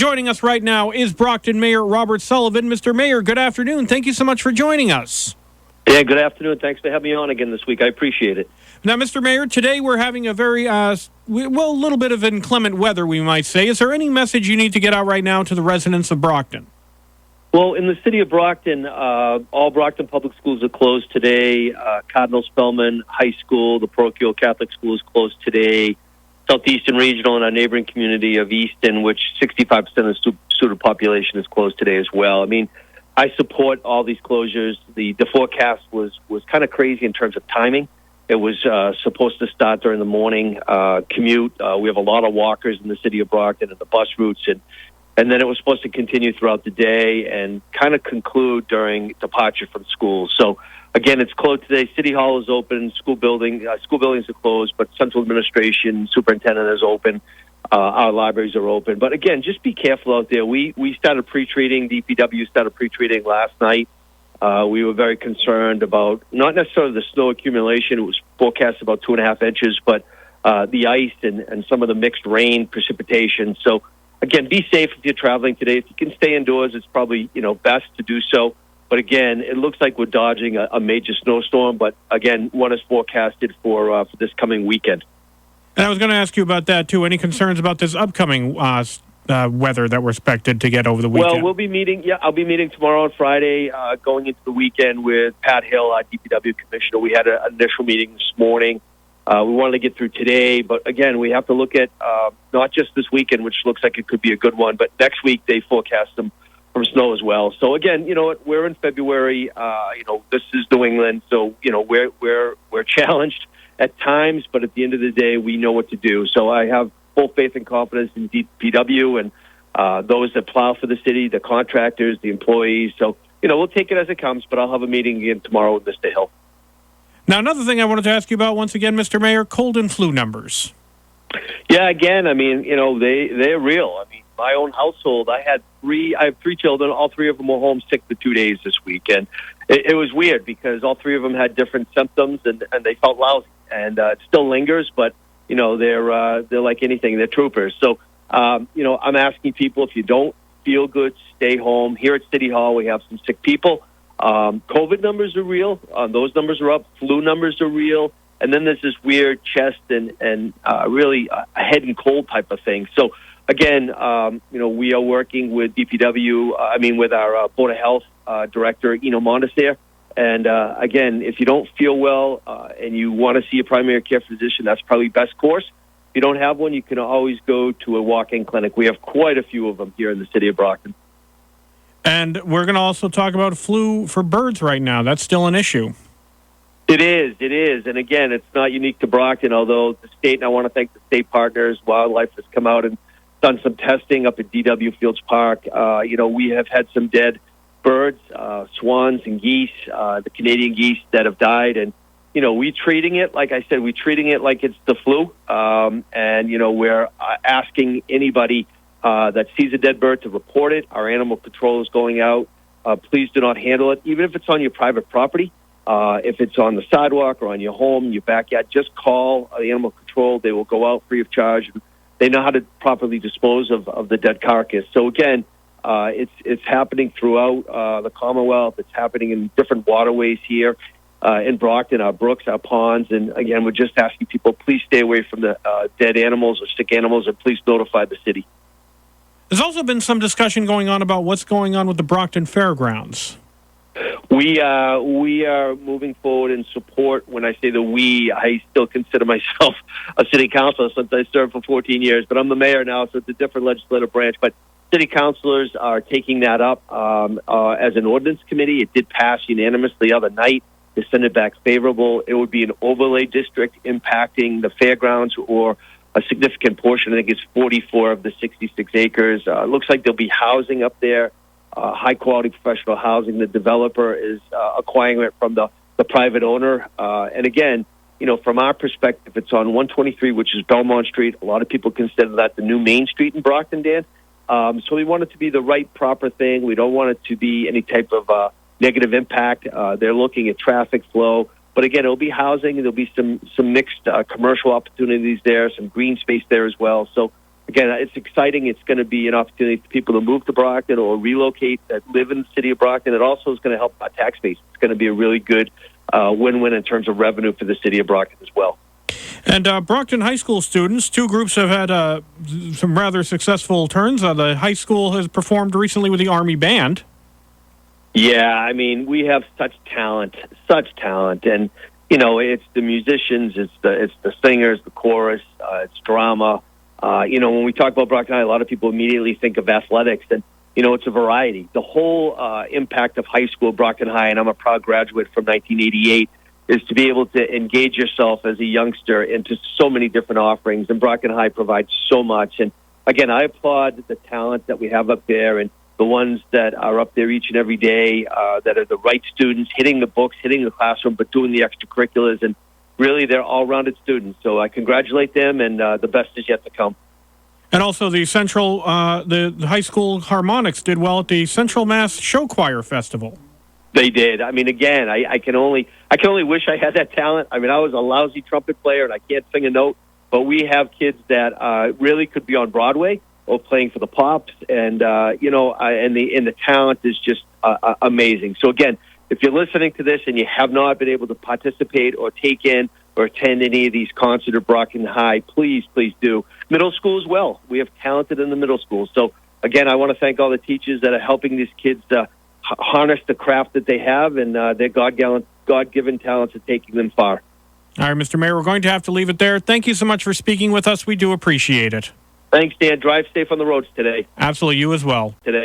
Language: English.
Joining us right now is Brockton Mayor Robert Sullivan. Mr. Mayor, good afternoon. Thank you so much for joining us. Yeah, good afternoon. Thanks for having me on again this week. I appreciate it. Now, Mr. Mayor, today we're having a very, a little bit of inclement weather, we might say. Is there any message you need to get out right now to the residents of Brockton? Well, in the city of Brockton, all Brockton public schools are closed today. Cardinal Spellman High School, the parochial Catholic school, is closed today. Southeastern Regional and our neighboring community of Easton, which 65% of the student population is closed today as well. I mean, I support all these closures. The forecast was kind of crazy in terms of timing. It was supposed to start during the morning commute. We have a lot of walkers in the city of Brockton and the bus routes, and then it was supposed to continue throughout the day and kind of conclude during departure from school. So, again, it's closed today. City Hall is open. School buildings are closed, but central administration, superintendent is open. Our libraries are open. But, again, just be careful out there. We started pre-treating. DPW started pre-treating last night. We were very concerned about not necessarily the snow accumulation. It was forecast about 2.5 inches, but the ice and some of the mixed rain precipitation. So, again, be safe if you're traveling today. If you can stay indoors, it's probably best to do so. But again, it looks like we're dodging a major snowstorm. But again, one is forecasted for this coming weekend. And I was going to ask you about that too. Any concerns about this upcoming weather that we're expected to get over the weekend? Well, we'll be meeting. Yeah, I'll be meeting tomorrow on Friday, going into the weekend with Pat Hill, our DPW commissioner. We had an initial meeting this morning. We wanted to get through today, but again, we have to look at not just this weekend, which looks like it could be a good one, but next week they forecast some snow as well. So again, we're in February. This is New England, so we're challenged at times, but at the end of the day, we know what to do. So I have full faith and confidence in DPW and those that plow for the city, the contractors, the employees. So we'll take it as it comes. But I'll have a meeting again tomorrow with Mr. Hill. Now, another thing I wanted to ask you about once again, Mr. Mayor, cold and flu numbers. Yeah, again, I mean, they're real. I mean, my own household, I have 3 children. All 3 of them were home sick for 2 days this week. And it was weird because all 3 of them had different symptoms and they felt lousy. And it still lingers, but, they're like anything. They're troopers. So, I'm asking people, if you don't feel good, stay home. Here at City Hall, we have some sick people. COVID numbers are real. Those numbers are up. Flu numbers are real. And then there's this weird chest and really a head and cold type of thing. So, again, we are working with DPW, with our Board of Health Director, Eno Mondesir. And, again, if you don't feel well and you want to see a primary care physician, that's probably best course. If you don't have one, you can always go to a walk-in clinic. We have quite a few of them here in the city of Brockton. And we're going to also talk about flu for birds right now. That's still an issue. It is. And again, it's not unique to Brockton, although the state, and I want to thank the state partners, Wildlife has come out and done some testing up at DW Fields Park. We have had some dead birds, swans and geese, the Canadian geese that have died. And, we're treating it, like I said, like it's the flu. We're asking anybody that sees a dead bird to report it. Our animal control is going out. Please do not handle it, even if it's on your private property. If it's on the sidewalk or on your home, your backyard, just call the animal control. They will go out free of charge. They know how to properly dispose of the dead carcass. So again, it's happening throughout the Commonwealth. It's happening in different waterways here in Brockton, our brooks, our ponds. And again, we're just asking people, please stay away from the dead animals or sick animals, and please notify the city. There's also been some discussion going on about what's going on with the Brockton Fairgrounds. We are moving forward in support. When I say the we, I still consider myself a city councilor since I served for 14 years, but I'm the mayor now, so it's a different legislative branch. But city councilors are taking that up as an ordinance committee. It did pass unanimously the other night. They sent it back favorable. It would be an overlay district impacting the fairgrounds or a significant portion. I think it's 44 of the 66 acres. It looks like there'll be housing up there. High-quality professional housing. The developer is acquiring it from the private owner. And again, from our perspective, it's on 123, which is Belmont Street. A lot of people consider that the new Main Street in Brockton, Dan. So we want it to be the right, proper thing. We don't want it to be any type of negative impact. They're looking at traffic flow. But again, it'll be housing. There'll be some mixed commercial opportunities there, some green space there as well. So again, it's exciting. It's going to be an opportunity for people to move to Brockton or relocate that live in the city of Brockton. It also is going to help our tax base. It's going to be a really good win-win in terms of revenue for the city of Brockton as well. And Brockton High School students, two groups have had some rather successful turns. The high school has performed recently with the Army Band. Yeah, I mean, we have such talent, and it's the musicians, it's the singers, the chorus, it's drama. When we talk about Brockton High, a lot of people immediately think of athletics, and it's a variety. The whole impact of high school, Brockton High, and I'm a proud graduate from 1988, is to be able to engage yourself as a youngster into so many different offerings, and Brockton High provides so much. And again, I applaud the talent that we have up there, and the ones that are up there each and every day, that are the right students, hitting the books, hitting the classroom, but doing the extracurriculars, and really they're all-rounded students. So I congratulate them, and the best is yet to come. And also the the high school harmonics did well at the Central Mass Show Choir Festival. They did. I mean, again, I can only wish I had that talent. I mean, I was a lousy trumpet player, and I can't sing a note, but we have kids that really could be on Broadway or playing for the Pops, and the talent is just amazing. So again, if you're listening to this and you have not been able to participate or take in or attend any of these concerts at Brockton High, please do. Middle school as well. We have talented in the middle school. So again, I want to thank all the teachers that are helping these kids harness the craft that they have, and their God-given talents are taking them far. All right, Mr. Mayor, we're going to have to leave it there. Thank you so much for speaking with us. We do appreciate it. Thanks, Dan. Drive safe on the roads today. Absolutely. You as well. Today.